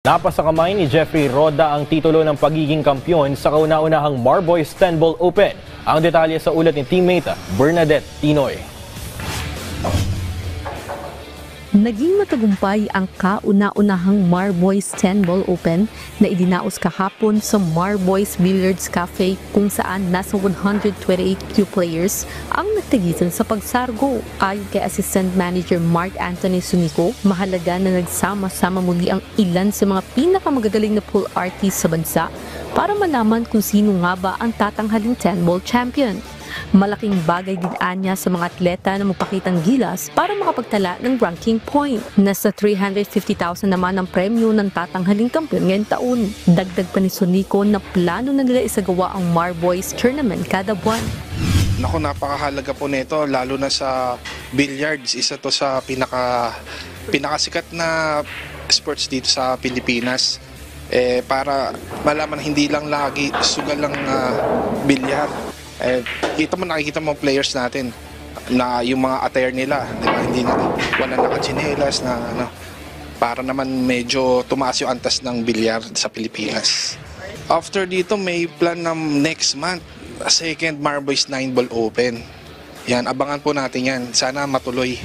Napasa kamay ni Jeffrey Roda ang titulo ng pagiging kampyon sa kauna-unahang Marboys 10 Ball Open. Ang detalye sa ulat ni teammate Bernadette Tinoy. Naging matagumpay ang kauna-unahang Marboys 10 Ball Open na idinaos kahapon sa Marboys Billiards Cafe kung saan nasa 128 players ang nagtagisan sa pagsargo. Ayon kay Assistant Manager Mark Anthony Sunico, mahalaga na nagsama-sama muli ang ilan sa mga pinakamagagaling na pool artists sa bansa para malaman kung sino nga ba ang tatanghaling 10 Ball champion. Malaking bagay din anya sa mga atleta na magpakitang gilas para makapagtala ng ranking point. Nasa 350,000 naman ang premyo ng tatanghaling kampiyon ngayong taon. Dagdag pa ni Sunico na plano na nila isagawa ang Marboys tournament kada buwan. Naku, napakahalaga po nito lalo na sa billiards. Isa to sa pinakasikat na sports dito sa Pilipinas. Para malaman hindi lang lagi sugal lang bilyar. Nakikita mo players natin na yung mga attire nila, di ba? Hindi na wala nakachinelas na para naman medyo tumaas yung antas ng bilyar sa Pilipinas. After dito may plan ng next month, second Marboys 9 Ball Open. Yan, abangan po natin yan. Sana matuloy.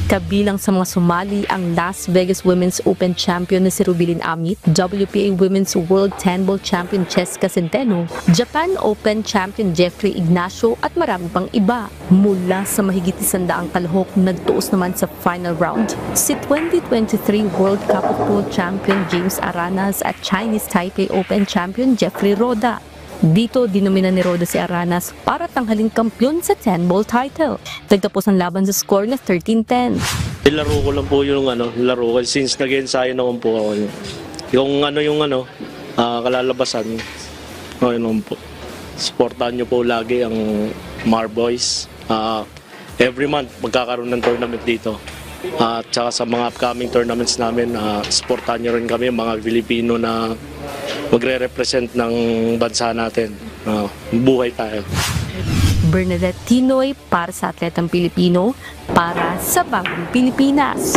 Kabilang sa mga sumali ang Las Vegas Women's Open Champion na si Rubilin Amit, WPA Women's World 10 Ball Champion Cheska Centeno, Japan Open Champion Jeffrey Ignacio at marami pang iba. Mula sa mahigit 100 kalahok, nagtuos naman sa final round si 2023 World Cup of Pool Champion James Aranas at Chinese Taipei Open Champion Jeffrey Roda. Dito, dinomina ni Roda si Aranas para tanghaling kampyon sa 10 ball title. Nagtapos ang laban sa score na 13-10. Laro ko lang po yung laro ko since nag-ensayo naman po ako. Yung kalalabasan, naman po. Supportahan nyo po lagi ang Marboys. Every month magkakaroon ng tournament dito. At saka sa mga upcoming tournaments namin, supportahan nyo rin kami, mga Pilipino na magre-represent ng bansa natin. Buhay tayo. Bernadette Tinoy para sa Atletang Pilipino, para sa Bagong Pilipinas.